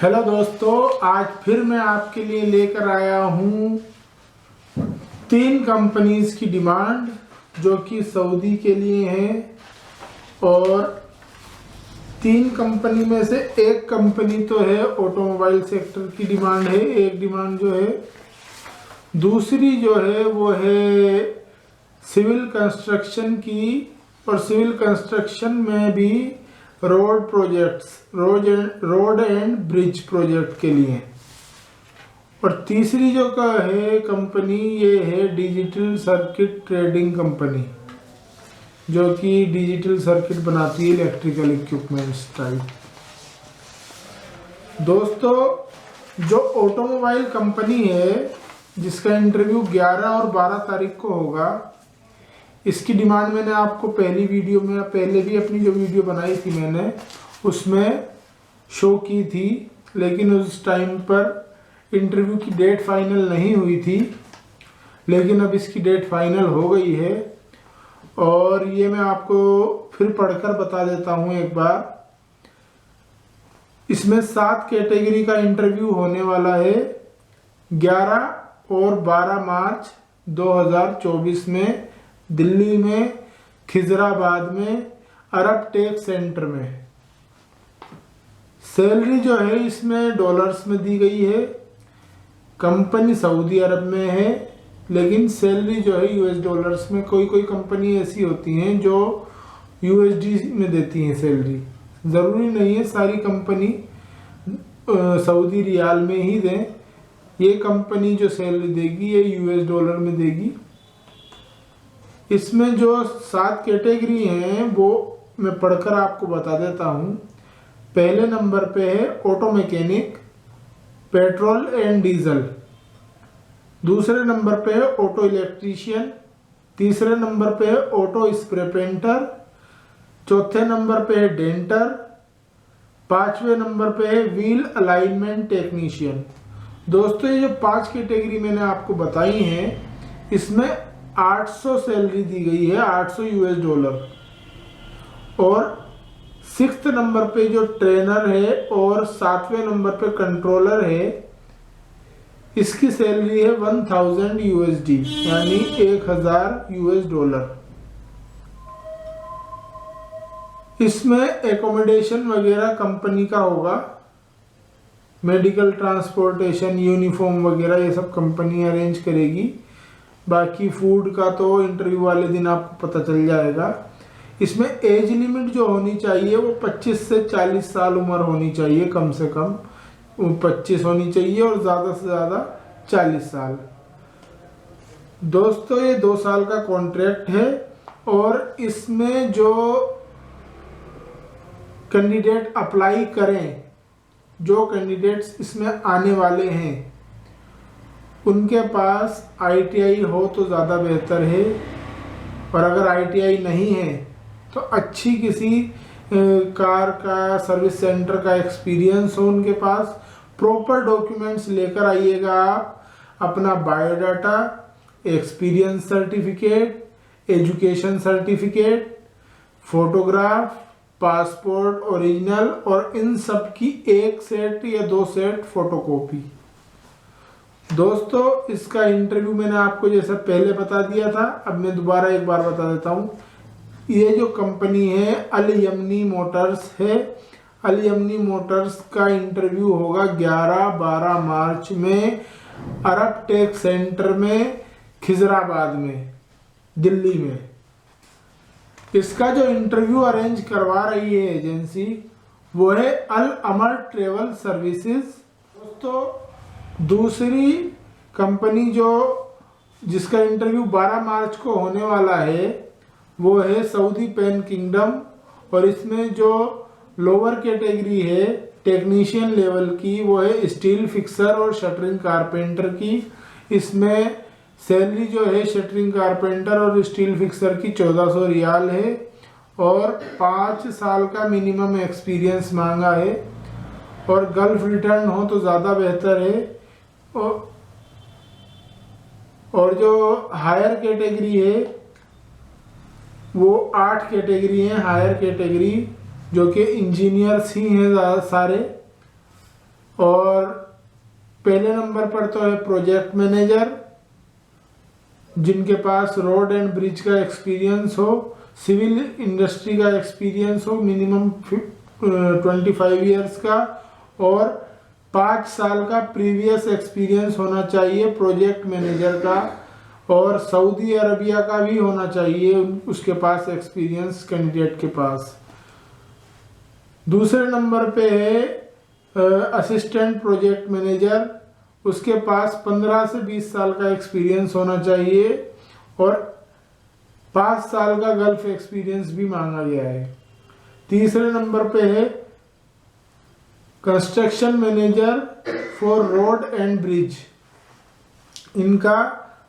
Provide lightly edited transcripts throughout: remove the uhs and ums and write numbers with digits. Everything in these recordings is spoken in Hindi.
हेलो दोस्तों, आज फिर मैं आपके लिए लेकर आया हूँ 3 कंपनीज की डिमांड जो कि सऊदी के लिए हैं। और 3 कंपनी में से एक कंपनी तो है ऑटोमोबाइल सेक्टर की डिमांड है, एक डिमांड जो है। दूसरी जो है वो है सिविल कंस्ट्रक्शन की, और सिविल कंस्ट्रक्शन में भी road projects, road and bridge project के लिए। और तीसरी जो का है कंपनी, ये है डिजिटल सर्किट ट्रेडिंग कंपनी, जो कि डिजिटल सर्किट बनाती है इलेक्ट्रिकल इक्विपमेंट्स टाइप। दोस्तों, जो ऑटोमोबाइल कंपनी है जिसका इंटरव्यू 11 और 12 तारीख को होगा, इसकी डिमांड मैंने आपको पहली वीडियो में, पहले भी अपनी जो वीडियो बनाई थी मैंने उसमें शो की थी, लेकिन उस टाइम पर इंटरव्यू की डेट फाइनल नहीं हुई थी। लेकिन अब इसकी डेट फाइनल हो गई है, और ये मैं आपको फिर पढ़कर बता देता हूँ एक बार। इसमें 7 कैटेगरी का इंटरव्यू होने वाला है 11 और 12 मार्च 2024 में दिल्ली में खिजराबाद में अरब टेक सेंटर में। सैलरी जो है इसमें डॉलर्स में दी गई है। कंपनी सऊदी अरब में है, लेकिन सैलरी जो है यूएस डॉलर्स में। कोई कोई कंपनी ऐसी होती हैं जो यूएसडी में देती हैं सैलरी। ज़रूरी नहीं है सारी कंपनी सऊदी रियाल में ही दें। ये कंपनी जो सैलरी देगी ये यूएस डॉलर में देगी। इसमें जो 7 कैटेगरी हैं वो मैं पढ़कर आपको बता देता हूँ। पहले नंबर पे है auto mechanic, petrol and diesel. दूसरे नंबर पे है ऑटो इलेक्ट्रीशियन। तीसरे नंबर पे है ऑटो स्प्रे पेंटर। चौथे नंबर पे है डेंटर। 5वें नंबर पे है व्हील अलाइनमेंट टेक्नीशियन। दोस्तों, ये जो 5 कैटेगरी मैंने आपको बताई हैं, इसमें 800 सैलरी दी गई है, 800 यूएस डॉलर। और 6th नंबर पे जो ट्रेनर है और 7वें नंबर पे कंट्रोलर है, इसकी सैलरी है 1000 यूएसडी, यानी 1000 यूएस डॉलर। इसमें एकोमोडेशन वगैरह कंपनी का होगा, मेडिकल ट्रांसपोर्टेशन, यूनिफॉर्म वगैरह ये सब कंपनी अरेंज करेगी। बाकी फूड का तो इंटरव्यू वाले दिन आपको पता चल जाएगा। इसमें एज लिमिट जो होनी चाहिए वो 25 से 40 साल उम्र होनी चाहिए, कम से कम 25 होनी चाहिए और ज़्यादा से ज़्यादा 40 साल। दोस्तों, ये 2 साल का कॉन्ट्रैक्ट है, और इसमें जो कैंडिडेट अप्लाई करें, जो कैंडिडेट्स इसमें आने वाले हैं, उनके पास आईटीआई हो तो ज़्यादा बेहतर है। और अगर आईटीआई नहीं है तो अच्छी किसी कार का सर्विस सेंटर का एक्सपीरियंस हो उनके पास। प्रॉपर डॉक्यूमेंट्स लेकर आइएगा आप, अपना biodata, experience certificate, education certificate, photograph, passport original, और इन सब की 1 सेट या 2 सेट फोटोकॉपी। दोस्तों, इसका इंटरव्यू मैंने आपको जैसा पहले बता दिया था, अब मैं दोबारा एक बार बता देता हूँ। ये जो कंपनी है अल यमनी मोटर्स है। अल यमनी मोटर्स का इंटरव्यू होगा 11-12 मार्च में अरब टेक सेंटर में खिजराबाद में दिल्ली में। इसका जो इंटरव्यू अरेंज करवा रही है एजेंसी वो है अल अमर ट्रेवल सर्विसेज। दोस्तों, दूसरी कंपनी जिसका इंटरव्यू 12 मार्च को होने वाला है वो है सऊदी पेन किंगडम। और इसमें जो लोअर कैटेगरी है टेक्नीशियन लेवल की, वो है स्टील फिक्सर और शटरिंग कारपेंटर की। इसमें सैलरी जो है शटरिंग कारपेंटर और स्टील फिक्सर की 1400 रियाल है, और 5 साल का मिनिमम एक्सपीरियंस मांगा है। और गल्फ रिटर्न हो तो ज़्यादा बेहतर है। और जो हायर कैटेगरी है वो 8 कैटेगरी हैं हायर कैटेगरी, जो कि इंजीनियर्स ही हैं ज़्यादा सारे। और पहले नंबर पर तो है प्रोजेक्ट मैनेजर, जिनके पास रोड एंड ब्रिज का एक्सपीरियंस हो, सिविल इंडस्ट्री का एक्सपीरियंस हो मिनिमम 25 ईयर्स का, और 5 साल का प्रीवियस एक्सपीरियंस होना चाहिए प्रोजेक्ट मैनेजर का, और सऊदी अरबिया का भी होना चाहिए उसके पास एक्सपीरियंस कैंडिडेट के पास। दूसरे नंबर पे है असिस्टेंट प्रोजेक्ट मैनेजर, उसके पास 15 से 20 साल का एक्सपीरियंस होना चाहिए और 5 साल का गल्फ एक्सपीरियंस भी मांगा गया है। तीसरे नंबर पे है construction manager for road and bridge, इनका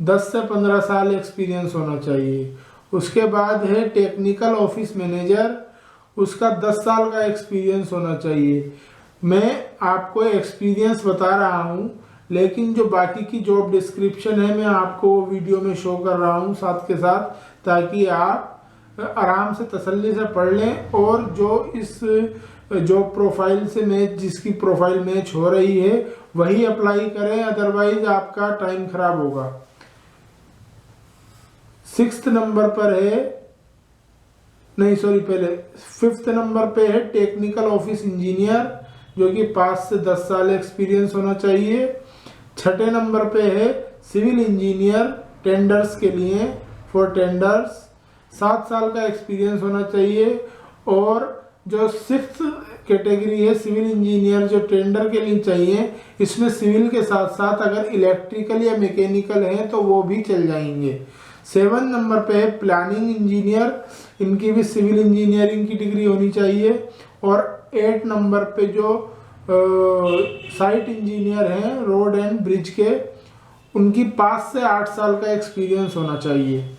10 से 15 साल एक्सपीरियंस होना चाहिए। उसके बाद है टेक्निकल ऑफिस मैनेजर, उसका 10 साल का एक्सपीरियंस होना चाहिए। मैं आपको एक्सपीरियंस बता रहा हूँ, लेकिन जो बाकी की जॉब डिस्क्रिप्शन है मैं आपको वीडियो में शो कर रहा हूँ साथ के साथ, ताकि आप आराम से तसल्ली से पढ़ लें और जो इस जॉब प्रोफाइल से मैच, जिसकी प्रोफाइल मैच हो रही है वही अप्लाई करें, अदरवाइज आपका टाइम खराब होगा। 6th नंबर पर है, नहीं सॉरी पहले 5th नंबर पे है टेक्निकल ऑफिस इंजीनियर, जो कि 5 से 10 साल एक्सपीरियंस होना चाहिए। 6ठे नंबर पे है सिविल इंजीनियर टेंडर्स के लिए, फॉर टेंडर्स 7 साल का एक्सपीरियंस होना चाहिए। और जो 6th कैटेगरी है सिविल इंजीनियर जो टेंडर के लिए चाहिए, इसमें सिविल के साथ साथ अगर इलेक्ट्रिकल या मैकेनिकल है तो वो भी चल जाएंगे। 7 नंबर पे है प्लानिंग इंजीनियर, इनकी भी सिविल इंजीनियरिंग की डिग्री होनी चाहिए। और 8 नंबर पे जो साइट इंजीनियर हैं रोड एंड ब्रिज के, उनकी 5 से 8 साल का एक्सपीरियंस होना चाहिए।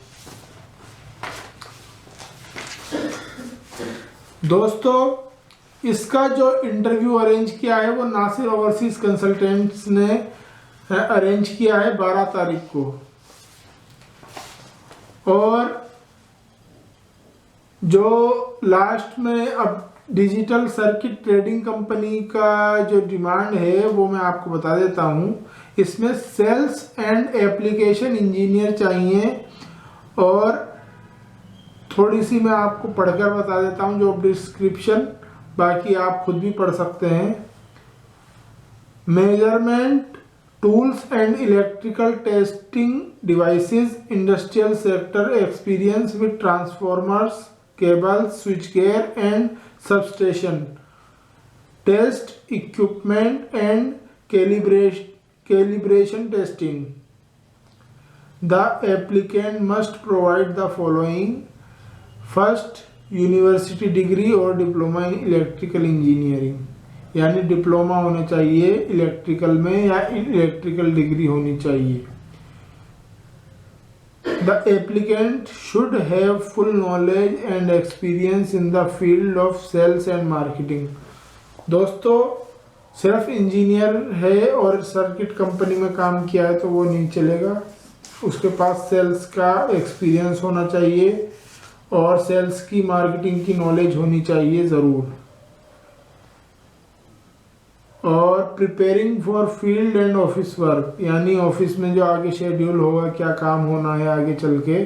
दोस्तों, इसका जो इंटरव्यू अरेंज किया है वो नासिर ओवरसीज कंसल्टेंट्स ने अरेंज किया है 12 तारीख को। और जो लास्ट में अब डिजिटल सर्किट ट्रेडिंग कंपनी का जो डिमांड है वो मैं आपको बता देता हूँ। इसमें सेल्स एंड एप्लीकेशन इंजीनियर चाहिए, और थोड़ी सी मैं आपको पढ़कर बता देता हूँ जॉब डिस्क्रिप्शन, बाकी आप खुद भी पढ़ सकते हैं। Measurement tools and electrical testing devices, industrial sector experience with transformers, cables, switchgear and substation, test equipment and calibration testing. The applicant must provide the following: first, university degree or diploma in electrical engineering, यानी डिप्लोमा होना चाहिए इलेक्ट्रिकल में या इलेक्ट्रिकल डिग्री होनी चाहिए। The applicant should have full knowledge and experience in the field of sales and marketing. दोस्तों, सिर्फ इंजीनियर है और सर्किट कंपनी में काम किया है तो वो नहीं चलेगा, उसके पास सेल्स का एक्सपीरियंस होना चाहिए और सेल्स की मार्केटिंग की नॉलेज होनी चाहिए ज़रूर। और preparing for field and office work, यानी ऑफिस में जो आगे शेड्यूल होगा, क्या काम होना है आगे चल के,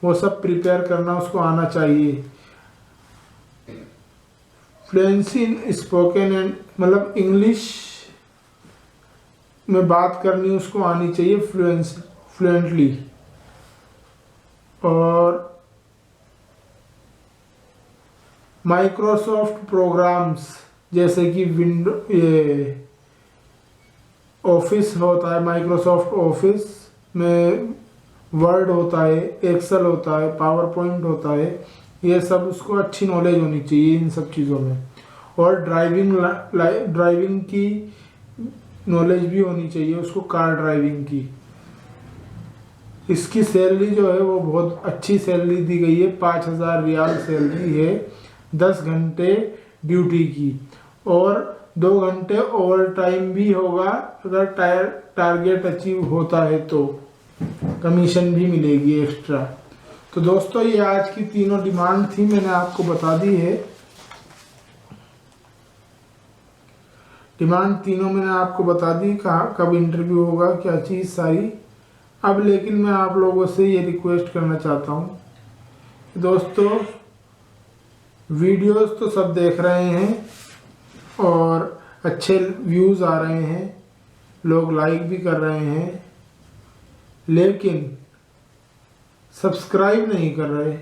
वो सब प्रिपेयर करना उसको आना चाहिए। फ्लुएंसी इन स्पोकन एंड, मतलब इंग्लिश में बात करनी उसको आनी चाहिए फ्लुएंटली। और माइक्रोसॉफ्ट प्रोग्राम्स जैसे कि विंडो, ये ऑफिस होता है, माइक्रोसॉफ्ट ऑफिस में वर्ड होता है, एक्सेल होता है, पावर पॉइंट होता है, ये सब उसको अच्छी नॉलेज होनी चाहिए इन सब चीज़ों में। और ड्राइविंग की नॉलेज भी होनी चाहिए उसको, कार ड्राइविंग की। इसकी सैलरी जो है वो बहुत अच्छी सैलरी दी गई है, 5000 रियाल सैलरी है, 10 घंटे ड्यूटी की, और 2 घंटे ओवर टाइम भी होगा। अगर टारगेट अचीव होता है तो कमीशन भी मिलेगी एक्स्ट्रा। तो दोस्तों, ये आज की तीनों डिमांड थी, मैंने आपको बता दी है। डिमांड तीनों मैंने आपको बता दी, कहाँ कब इंटरव्यू होगा, क्या चीज़ सारी। अब लेकिन मैं आप लोगों से ये रिक्वेस्ट करना चाहता हूँ, दोस्तों वीडियोस तो सब देख रहे हैं और अच्छे व्यूज़ आ रहे हैं, लोग लाइक भी कर रहे हैं, लेकिन सब्सक्राइब नहीं कर रहे।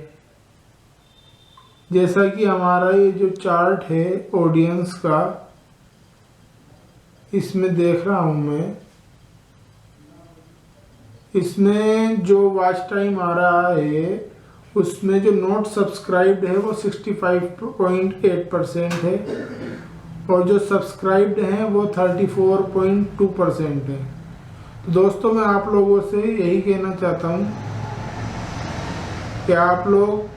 जैसा कि हमारा ये जो चार्ट है ऑडियंस का, इसमें देख रहा हूँ मैं, इसमें जो वॉच टाइम आ रहा है उसमें जो नॉट सब्सक्राइब्ड है वो 65.8% है और जो सब्सक्राइब्ड हैं वो 34.2% है। तो दोस्तों मैं आप लोगों से यही कहना चाहता हूँ कि आप लोग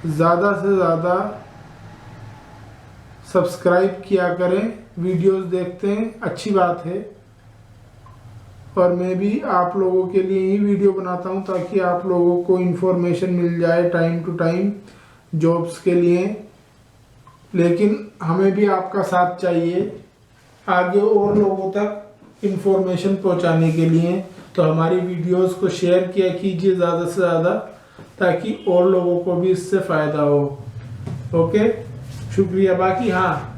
ज़्यादा से ज़्यादा सब्सक्राइब किया करें, वीडियोस देखते हैं, अच्छी बात है। और मैं भी आप लोगों के लिए ही वीडियो बनाता हूं ताकि आप लोगों को इन्फॉर्मेशन मिल जाए टाइम टू टाइम जॉब्स के लिए। लेकिन हमें भी आपका साथ चाहिए आगे और लोगों तक इन्फॉर्मेशन पहुंचाने के लिए। तो हमारी वीडियोस को शेयर किया कीजिए ज़्यादा से ज़्यादा ताकि और लोगों को भी इससे फ़ायदा हो। ओके, शुक्रिया। बाकी हाँ,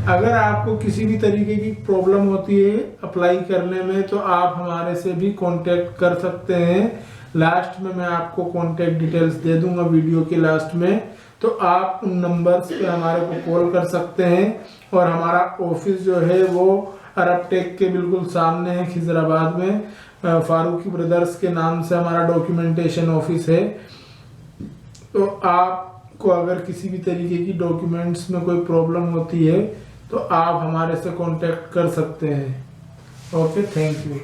अगर आपको किसी भी तरीके की प्रॉब्लम होती है अप्लाई करने में तो आप हमारे से भी कांटेक्ट कर सकते हैं। लास्ट में मैं आपको कांटेक्ट डिटेल्स दे दूंगा वीडियो के लास्ट में, तो आप उन नंबर्स पे हमारे को कॉल कर सकते हैं। और हमारा ऑफिस जो है वो अरब टेक के बिल्कुल सामने है, खिजराबाद में, फारूकी ब्रदर्स के नाम से हमारा डॉक्यूमेंटेशन ऑफिस है। तो आपको अगर किसी भी तरीके की डॉक्यूमेंट्स में कोई प्रॉब्लम होती है तो आप हमारे से कांटेक्ट कर सकते हैं। Okay, thank you.